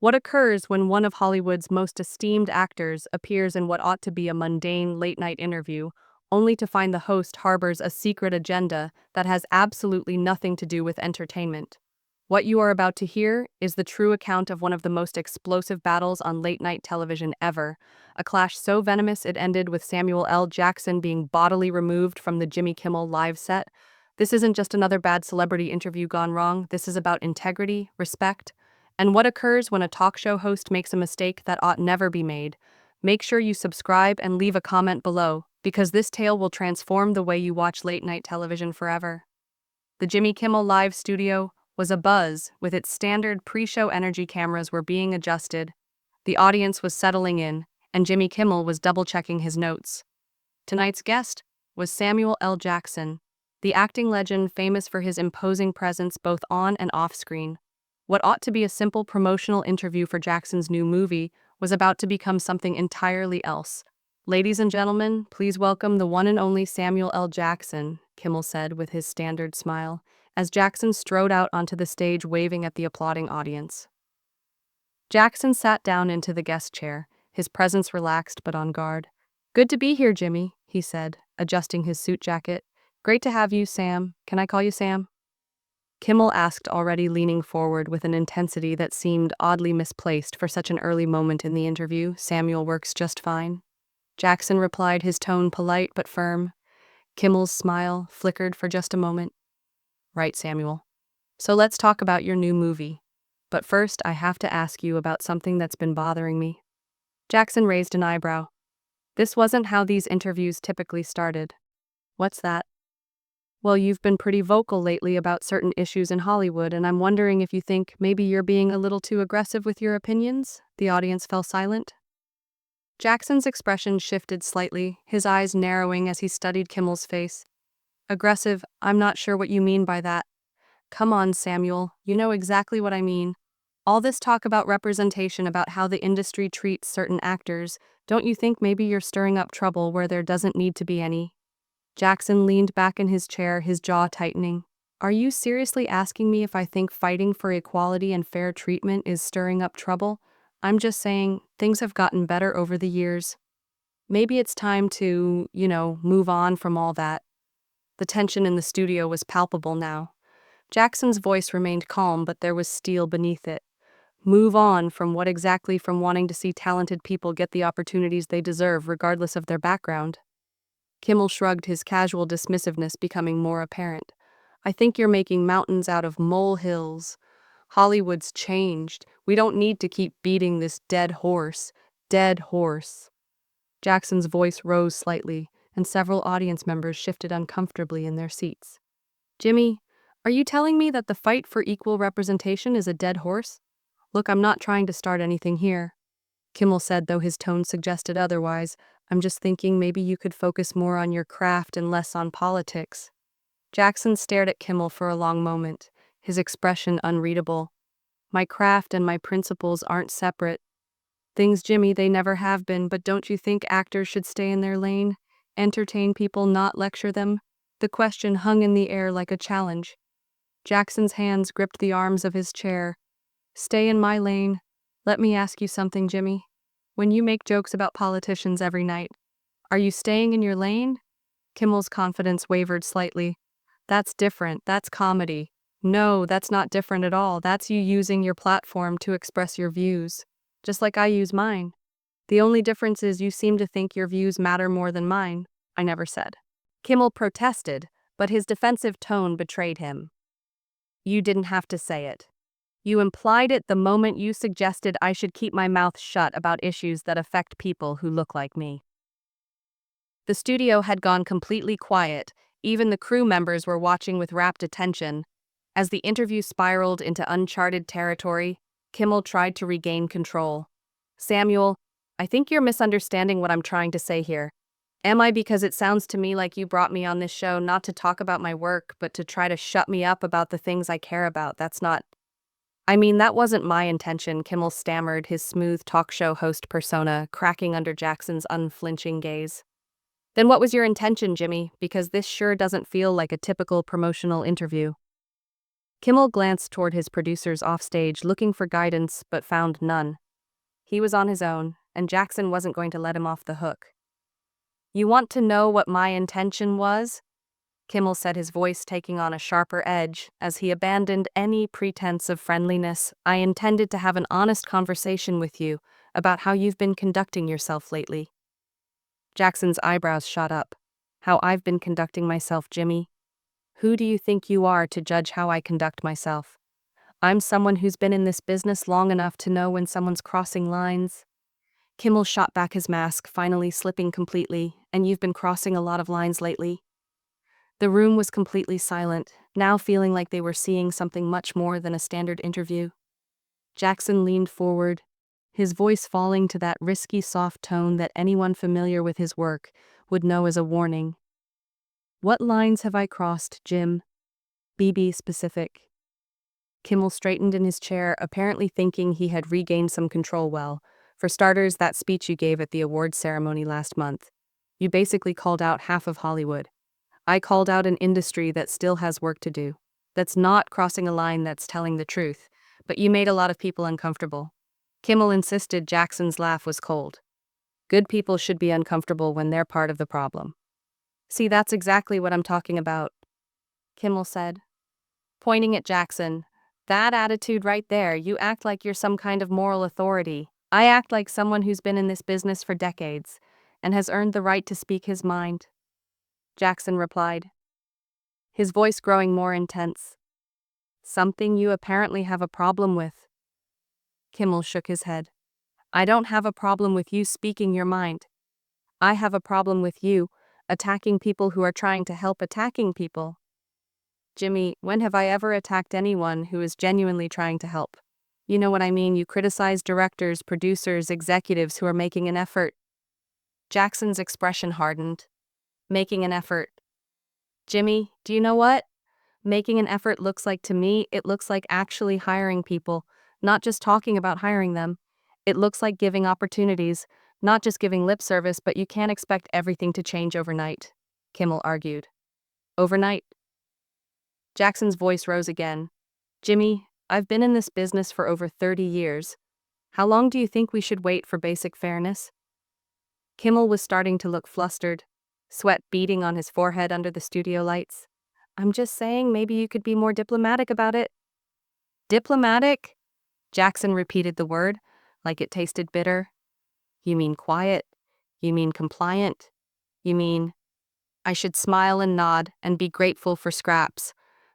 What occurs when one of Hollywood's most esteemed actors appears in what ought to be a mundane late-night interview, only to find the host harbors a secret agenda that has absolutely nothing to do with entertainment? What you are about to hear is the true account of one of the most explosive battles on late-night television ever, a clash so venomous it ended with Samuel L. Jackson being bodily removed from the Jimmy Kimmel live set. This isn't just another bad celebrity interview gone wrong. This is about integrity, respect, and what occurs when a talk show host makes a mistake that ought never be made. Make sure you subscribe and leave a comment below, because this tale will transform the way you watch late-night television forever. The Jimmy Kimmel Live studio was abuzz, with its standard pre-show energy cameras were being adjusted. The audience was settling in, and Jimmy Kimmel was double-checking his notes. Tonight's guest was Samuel L. Jackson, the acting legend famous for his imposing presence both on and off-screen. What ought to be a simple promotional interview for Jackson's new movie was about to become something entirely else. "Ladies and gentlemen, please welcome the one and only Samuel L. Jackson," Kimmel said with his standard smile, as Jackson strode out onto the stage waving at the applauding audience. Jackson sat down into the guest chair, his presence relaxed but on guard. "Good to be here, Jimmy," he said, adjusting his suit jacket. "Great to have you, Sam. Can I call you Sam?" Kimmel asked, already leaning forward with an intensity that seemed oddly misplaced for such an early moment in the interview. "Samuel works just fine." Jackson replied, his tone polite but firm. Kimmel's smile flickered for just a moment. "Right, Samuel. So let's talk about your new movie. But first, I have to ask you about something that's been bothering me." Jackson raised an eyebrow. This wasn't how these interviews typically started. "What's that?" "Well, you've been pretty vocal lately about certain issues in Hollywood, and I'm wondering if you think maybe you're being a little too aggressive with your opinions?" The audience fell silent. Jackson's expression shifted slightly, his eyes narrowing as he studied Kimmel's face. "Aggressive? I'm not sure what you mean by that." "Come on, Samuel, you know exactly what I mean. All this talk about representation, about how the industry treats certain actors, don't you think maybe you're stirring up trouble where there doesn't need to be any?" Jackson leaned back in his chair, his jaw tightening. "Are you seriously asking me if I think fighting for equality and fair treatment is stirring up trouble? I'm just saying, things have gotten better over the years. Maybe it's time to, move on from all that." The tension in the studio was palpable now. Jackson's voice remained calm, but there was steel beneath it. Move on from what exactly? From wanting to see talented people get the opportunities they deserve, regardless of their background. Kimmel shrugged, his casual dismissiveness becoming more apparent. "I think you're making mountains out of molehills. Hollywood's changed. We don't need to keep beating this dead horse." Dead horse. Jackson's voice rose slightly, and several audience members shifted uncomfortably in their seats. "Jimmy, are you telling me that the fight for equal representation is a dead horse?" "Look, I'm not trying to start anything here," Kimmel said, though his tone suggested otherwise. "I'm just thinking maybe you could focus more on your craft and less on politics." Jackson stared at Kimmel for a long moment, his expression unreadable. "My craft and my principles aren't separate things, Jimmy, they never have been, but don't you think actors should stay in their lane? Entertain people, not lecture them?" The question hung in the air like a challenge. Jackson's hands gripped the arms of his chair. "Stay in my lane? Let me ask you something, Jimmy. When you make jokes about politicians every night, are you staying in your lane?" Kimmel's confidence wavered slightly. "That's different. That's comedy." "No, that's not different at all. That's you using your platform to express your views. Just like I use mine. The only difference is you seem to think your views matter more than mine." "I never said." Kimmel protested, but his defensive tone betrayed him. "You didn't have to say it. You implied it the moment you suggested I should keep my mouth shut about issues that affect people who look like me." The studio had gone completely quiet. Even the crew members were watching with rapt attention. As the interview spiraled into uncharted territory, Kimmel tried to regain control. "Samuel, I think you're misunderstanding what I'm trying to say here. Am I? Because it sounds to me like you brought me on this show not to talk about my work, but to try to shut me up about the things I care about. That's not... I mean, that wasn't my intention," Kimmel stammered, his smooth talk show host persona cracking under Jackson's unflinching gaze. "Then what was your intention, Jimmy? Because this sure doesn't feel like a typical promotional interview." Kimmel glanced toward his producers offstage looking for guidance but found none. He was on his own, and Jackson wasn't going to let him off the hook. "You want to know what my intention was?" Kimmel said, his voice taking on a sharper edge as he abandoned any pretense of friendliness. "I intended to have an honest conversation with you about how you've been conducting yourself lately." Jackson's eyebrows shot up. "How I've been conducting myself, Jimmy? Who do you think you are to judge how I conduct myself? I'm someone who's been in this business long enough to know when someone's crossing lines." Kimmel shot back his mask, finally slipping completely. "And you've been crossing a lot of lines lately." The room was completely silent, now feeling like they were seeing something much more than a standard interview. Jackson leaned forward, his voice falling to that risky, soft tone that anyone familiar with his work would know as a warning. "What lines have I crossed, Jim? Be specific." Kimmel straightened in his chair, apparently thinking he had regained some control. "Well, for starters, that speech you gave at the awards ceremony last month. You basically called out half of Hollywood. I called out an industry that still has work to do. That's not crossing a line, that's telling the truth. But you made a lot of people uncomfortable." Kimmel insisted. Jackson's laugh was cold. "Good people should be uncomfortable when they're part of the problem." "See, that's exactly what I'm talking about," Kimmel said, pointing at Jackson. "That attitude right there, you act like you're some kind of moral authority. I act like someone who's been in this business for decades and has earned the right to speak his mind," Jackson replied, his voice growing more intense. "Something you apparently have a problem with." Kimmel shook his head. "I don't have a problem with you speaking your mind. I have a problem with you attacking people who are trying to help attacking people." "Jimmy, when have I ever attacked anyone who is genuinely trying to help? You know what I mean, you criticize directors, producers, executives who are making an effort." Jackson's expression hardened. "Making an effort. Jimmy, do you know what making an effort looks like to me? It looks like actually hiring people, not just talking about hiring them. It looks like giving opportunities, not just giving lip service, but you can't expect everything to change overnight," Kimmel argued. "Overnight?" Jackson's voice rose again. "Jimmy, I've been in this business for over 30 years. How long do you think we should wait for basic fairness?" Kimmel was starting to look flustered, sweat beading on his forehead under the studio lights. "I'm just saying, maybe you could be more diplomatic about it." "Diplomatic?" Jackson repeated the word, like it tasted bitter. "You mean quiet? You mean compliant? You mean I should smile and nod and be grateful for scraps?"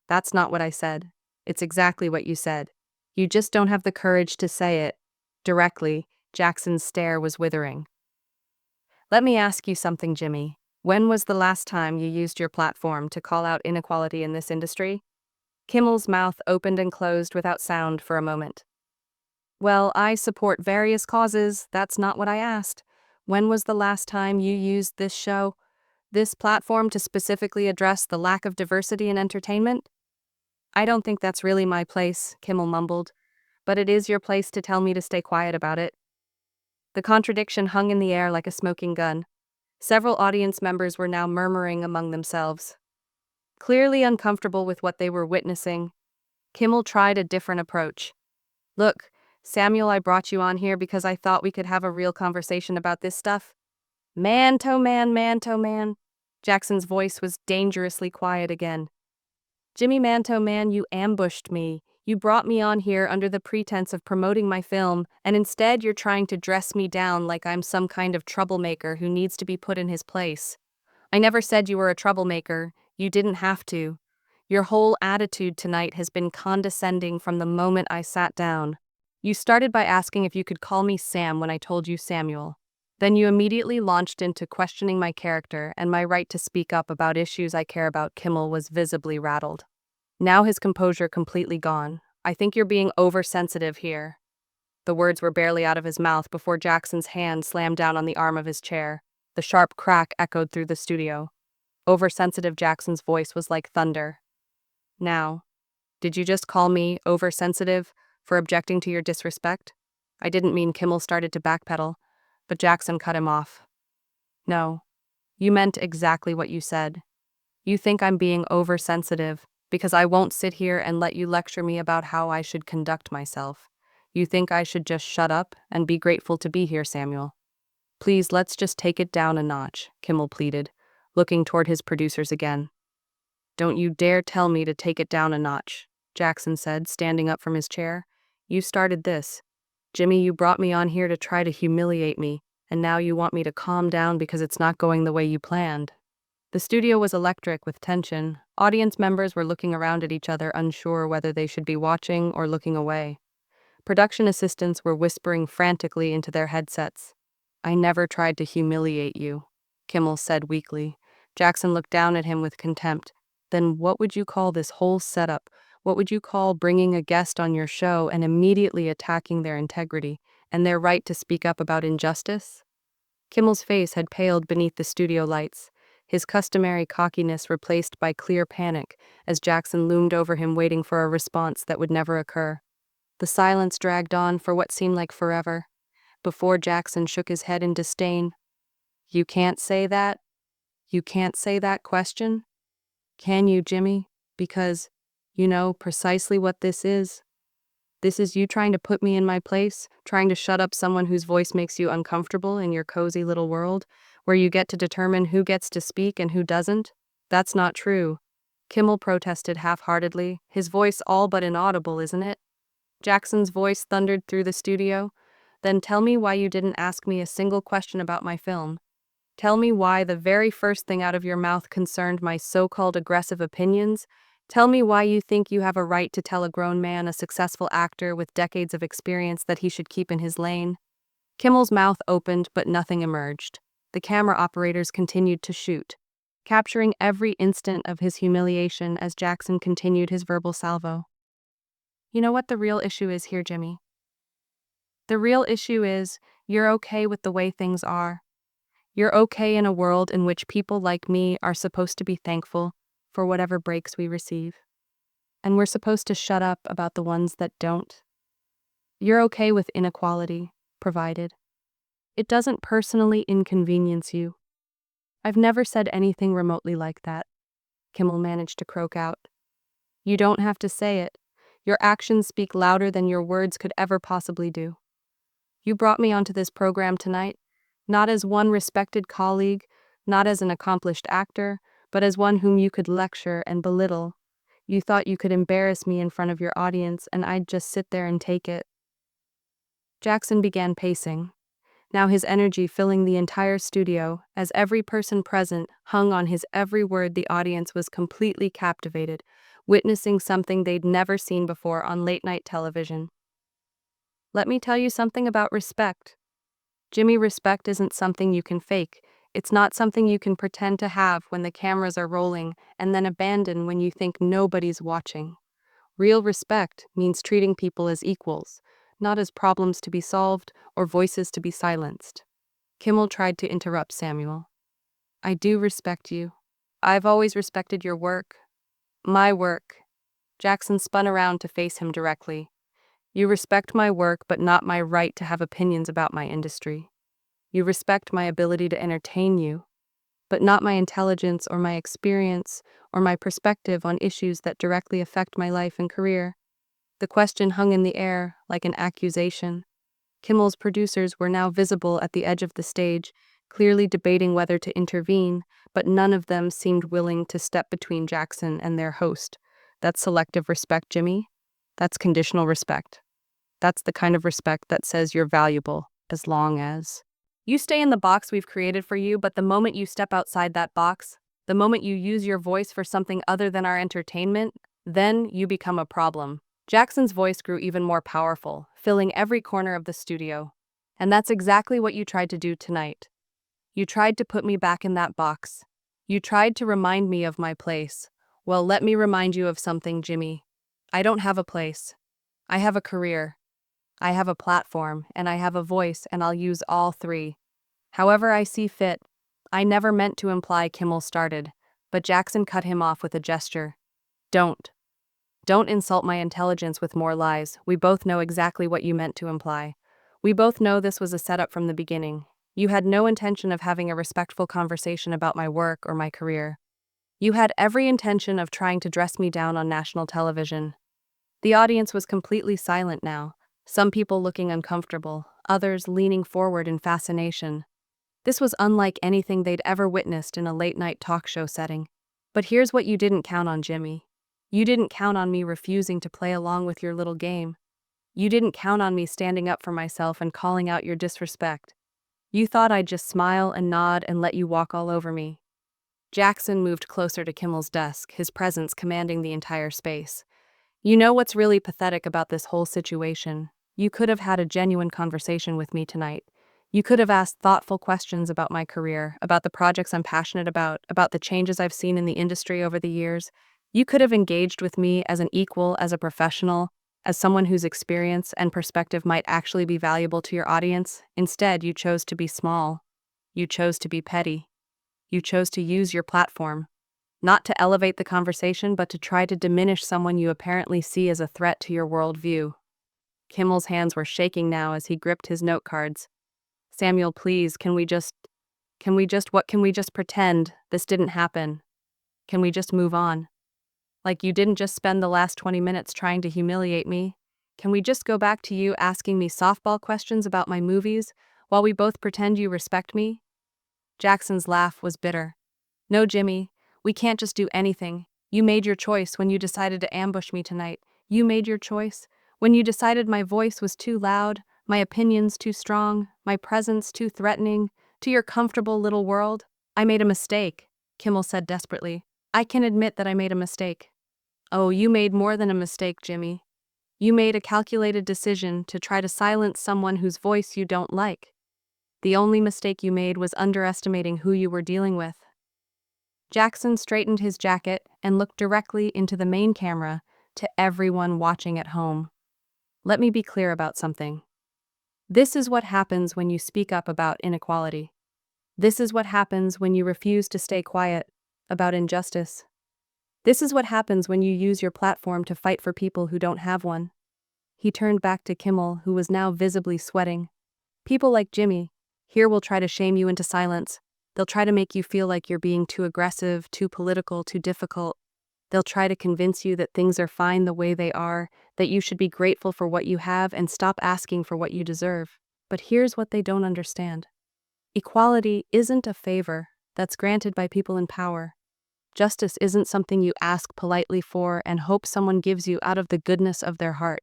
"That's not what I said. It's exactly what you said. You just don't have the courage to say it." Directly, Jackson's stare was withering. "Let me ask you something, Jimmy. When was the last time you used your platform to call out inequality in this industry?" Kimmel's mouth opened and closed without sound for a moment. "Well, I support various causes. That's not what I asked. When was the last time you used this platform to specifically address the lack of diversity in entertainment?" "I don't think that's really my place," Kimmel mumbled, "but it is your place to tell me to stay quiet about it." The contradiction hung in the air like a smoking gun. Several audience members were now murmuring among themselves, clearly uncomfortable with what they were witnessing. Kimmel tried a different approach. "Look, Samuel, I brought you on here because I thought we could have a real conversation about this stuff." Man to man, man to man." Jackson's voice was dangerously quiet again. "Jimmy Manto Man, you ambushed me. You brought me on here under the pretense of promoting my film, and instead you're trying to dress me down like I'm some kind of troublemaker who needs to be put in his place. I never said you were a troublemaker. You didn't have to. Your whole attitude tonight has been condescending from the moment I sat down. You started by asking if you could call me Sam when I told you Samuel. Then you immediately launched into questioning my character and my right to speak up about issues I care about." Kimmel was visibly rattled, now his composure completely gone. "I think you're being oversensitive here." The words were barely out of his mouth before Jackson's hand slammed down on the arm of his chair. The sharp crack echoed through the studio. Oversensitive. Jackson's voice was like thunder. "Now, did you just call me oversensitive for objecting to your disrespect?" "I didn't mean." Kimmel started to backpedal, but Jackson cut him off. "No, you meant exactly what you said. You think I'm being oversensitive. Because I won't sit here and let you lecture me about how I should conduct myself. You think I should just shut up and be grateful to be here, Samuel? Please, let's just take it down a notch, Kimmel pleaded, looking toward his producers again. Don't you dare tell me to take it down a notch, Jackson said, standing up from his chair. You started this. Jimmy, you brought me on here to try to humiliate me, and now you want me to calm down because it's not going the way you planned. The studio was electric with tension. Audience members were looking around at each other, unsure whether they should be watching or looking away. Production assistants were whispering frantically into their headsets. I never tried to humiliate you, Kimmel said weakly. Jackson looked down at him with contempt. Then what would you call this whole setup? What would you call bringing a guest on your show and immediately attacking their integrity and their right to speak up about injustice? Kimmel's face had paled beneath the studio lights, his customary cockiness replaced by clear panic as Jackson loomed over him waiting for a response that would never occur. The silence dragged on for what seemed like forever, before Jackson shook his head in disdain. You can't say that? You can't say that question? Can you, Jimmy? Because, you know precisely what this is. This is you trying to put me in my place, trying to shut up someone whose voice makes you uncomfortable in your cozy little world, where you get to determine who gets to speak and who doesn't? That's not true. Kimmel protested half-heartedly, his voice all but inaudible, isn't it? Jackson's voice thundered through the studio. Then tell me why you didn't ask me a single question about my film. Tell me why the very first thing out of your mouth concerned my so-called aggressive opinions. Tell me why you think you have a right to tell a grown man, a successful actor with decades of experience, that he should keep in his lane. Kimmel's mouth opened, but nothing emerged. The camera operators continued to shoot, capturing every instant of his humiliation as Jackson continued his verbal salvo. You know what the real issue is here, Jimmy? The real issue is you're okay with the way things are. You're okay in a world in which people like me are supposed to be thankful for whatever breaks we receive. And we're supposed to shut up about the ones that don't. You're okay with inequality, provided it doesn't personally inconvenience you. I've never said anything remotely like that, Kimmel managed to croak out. You don't have to say it. Your actions speak louder than your words could ever possibly do. You brought me onto this program tonight, not as one respected colleague, not as an accomplished actor, but as one whom you could lecture and belittle. You thought you could embarrass me in front of your audience, and I'd just sit there and take it. Jackson began pacing, now his energy filling the entire studio, as every person present hung on his every word. The audience was completely captivated, witnessing something they'd never seen before on late-night television. Let me tell you something about respect. Jimmy, respect isn't something you can fake. It's not something you can pretend to have when the cameras are rolling and then abandon when you think nobody's watching. Real respect means treating people as equals, not as problems to be solved or voices to be silenced. Kimmel tried to interrupt Samuel. I do respect you. I've always respected your work. My work. Jackson spun around to face him directly. You respect my work, but not my right to have opinions about my industry. You respect my ability to entertain you, but not my intelligence or my experience or my perspective on issues that directly affect my life and career. The question hung in the air like an accusation. Kimmel's producers were now visible at the edge of the stage, clearly debating whether to intervene, but none of them seemed willing to step between Jackson and their host. That's selective respect, Jimmy. That's conditional respect. That's the kind of respect that says you're valuable as long as you stay in the box we've created for you, but the moment you step outside that box, the moment you use your voice for something other than our entertainment, then you become a problem. Jackson's voice grew even more powerful, filling every corner of the studio. And that's exactly what you tried to do tonight. You tried to put me back in that box. You tried to remind me of my place. Well, let me remind you of something, Jimmy. I don't have a place. I have a career. I have a platform, and I have a voice, and I'll use all three. However I see fit. I never meant to imply, Kimmel started, but Jackson cut him off with a gesture. Don't. Don't insult my intelligence with more lies. We both know exactly what you meant to imply. We both know this was a setup from the beginning. You had no intention of having a respectful conversation about my work or my career. You had every intention of trying to dress me down on national television. The audience was completely silent now, some people looking uncomfortable, others leaning forward in fascination. This was unlike anything they'd ever witnessed in a late-night talk show setting. But here's what you didn't count on, Jimmy. You didn't count on me refusing to play along with your little game. You didn't count on me standing up for myself and calling out your disrespect. You thought I'd just smile and nod and let you walk all over me. Jackson moved closer to Kimmel's desk, his presence commanding the entire space. You know what's really pathetic about this whole situation? You could have had a genuine conversation with me tonight. You could have asked thoughtful questions about my career, about the projects I'm passionate about the changes I've seen in the industry over the years. You could have engaged with me as an equal, as a professional, as someone whose experience and perspective might actually be valuable to your audience. Instead, you chose to be small. You chose to be petty. You chose to use your platform, not to elevate the conversation, but to try to diminish someone you apparently see as a threat to your worldview. Kimmel's hands were shaking now as he gripped his note cards. Samuel, please, can we just pretend this didn't happen? Can we just move on? Like you didn't just spend the last 20 minutes trying to humiliate me? Can we just go back to you asking me softball questions about my movies while we both pretend you respect me? Jackson's laugh was bitter. No, Jimmy, we can't just do anything. You made your choice when you decided to ambush me tonight. You made your choice when you decided my voice was too loud, my opinions too strong, my presence too threatening to your comfortable little world. I made a mistake, Kimmel said desperately. I can admit that I made a mistake. Oh, you made more than a mistake, Jimmy. You made a calculated decision to try to silence someone whose voice you don't like. The only mistake you made was underestimating who you were dealing with. Jackson straightened his jacket and looked directly into the main camera to everyone watching at home. Let me be clear about something. This is what happens when you speak up about inequality. This is what happens when you refuse to stay quiet about injustice. This is what happens when you use your platform to fight for people who don't have one. He turned back to Kimmel, who was now visibly sweating. People like Jimmy here will try to shame you into silence. They'll try to make you feel like you're being too aggressive, too political, too difficult. They'll try to convince you that things are fine the way they are, that you should be grateful for what you have and stop asking for what you deserve. But here's what they don't understand. Equality isn't a favor that's granted by people in power. Justice isn't something you ask politely for and hope someone gives you out of the goodness of their heart.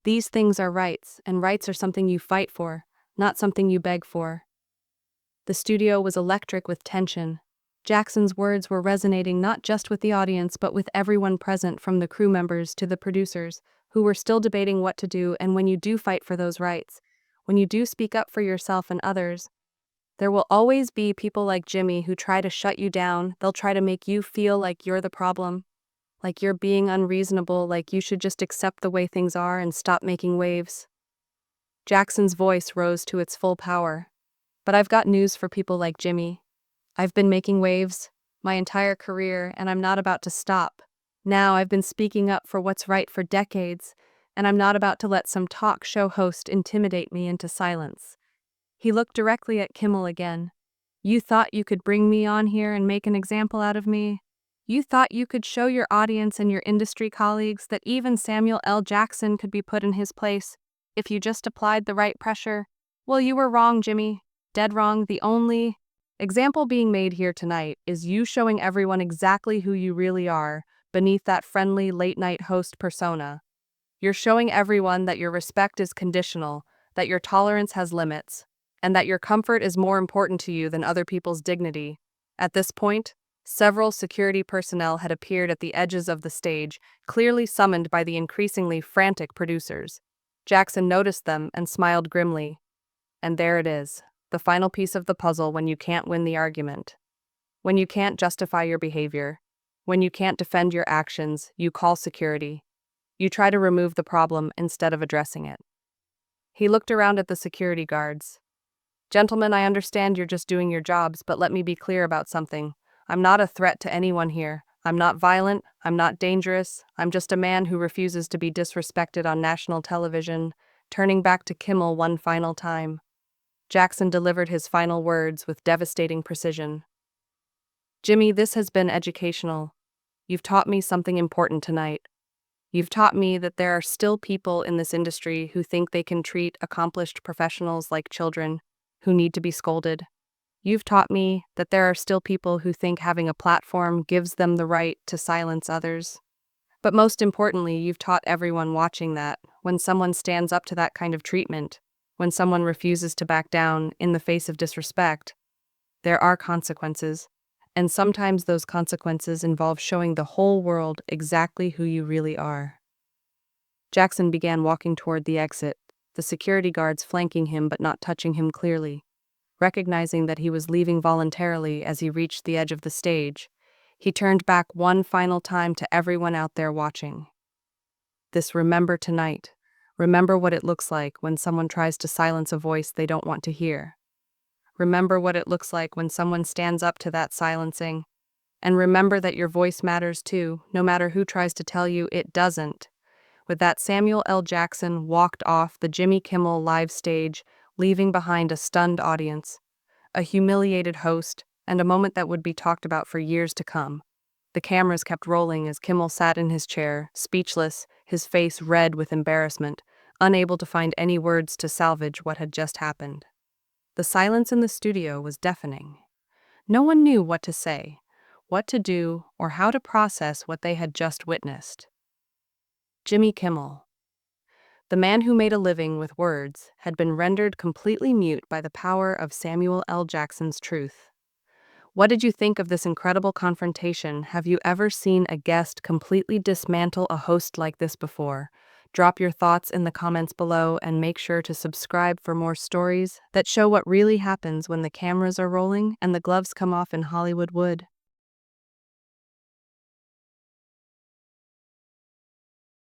These things are rights, and rights are something you fight for, not something you beg for. The studio was electric with tension. Jackson's words were resonating not just with the audience but with everyone present, from the crew members to the producers, who were still debating what to do. And when you do fight for those rights, when you do speak up for yourself and others, there will always be people like Jimmy who try to shut you down. They'll try to make you feel like you're the problem, like you're being unreasonable, like you should just accept the way things are and stop making waves. Jackson's voice rose to its full power. But I've got news for people like Jimmy. I've been making waves my entire career, and I'm not about to stop. Now I've been speaking up for what's right for decades, and I'm not about to let some talk show host intimidate me into silence. He looked directly at Kimmel again. You thought you could bring me on here and make an example out of me? You thought you could show your audience and your industry colleagues that even Samuel L. Jackson could be put in his place if you just applied the right pressure? Well, you were wrong, Jimmy. Dead wrong. The only example being made here tonight is you showing everyone exactly who you really are beneath that friendly late-night host persona. You're showing everyone that your respect is conditional, that your tolerance has limits, and that your comfort is more important to you than other people's dignity. At this point, several security personnel had appeared at the edges of the stage, clearly summoned by the increasingly frantic producers. Jackson noticed them and smiled grimly. And there it is. The final piece of the puzzle. When you can't win the argument, when you can't justify your behavior, when you can't defend your actions, you call security. You try to remove the problem instead of addressing it. He looked around at the security guards. Gentlemen, I understand you're just doing your jobs, but let me be clear about something. I'm not a threat to anyone here. I'm not violent. I'm not dangerous. I'm just a man who refuses to be disrespected on national television. Turning back to Kimmel one final time, Jackson delivered his final words with devastating precision. Jimmy, this has been educational. You've taught me something important tonight. You've taught me that there are still people in this industry who think they can treat accomplished professionals like children who need to be scolded. You've taught me that there are still people who think having a platform gives them the right to silence others. But most importantly, you've taught everyone watching that when someone stands up to that kind of treatment, when someone refuses to back down in the face of disrespect, there are consequences. And sometimes those consequences involve showing the whole world exactly who you really are. Jackson began walking toward the exit, the security guards flanking him but not touching him clearly. Recognizing that he was leaving voluntarily as he reached the edge of the stage, he turned back one final time to everyone out there watching. This remember tonight. Remember what it looks like when someone tries to silence a voice they don't want to hear. Remember what it looks like when someone stands up to that silencing. And remember that your voice matters too, no matter who tries to tell you it doesn't. With that, Samuel L. Jackson walked off the Jimmy Kimmel live stage, leaving behind a stunned audience, a humiliated host, and a moment that would be talked about for years to come. The cameras kept rolling as Kimmel sat in his chair, speechless, his face red with embarrassment, unable to find any words to salvage what had just happened. The silence in the studio was deafening. No one knew what to say, what to do, or how to process what they had just witnessed. Jimmy Kimmel, the man who made a living with words, had been rendered completely mute by the power of Samuel L. Jackson's truth. What did you think of this incredible confrontation? Have you ever seen a guest completely dismantle a host like this before? Drop your thoughts in the comments below and make sure to subscribe for more stories that show what really happens when the cameras are rolling and the gloves come off in Hollywood wood.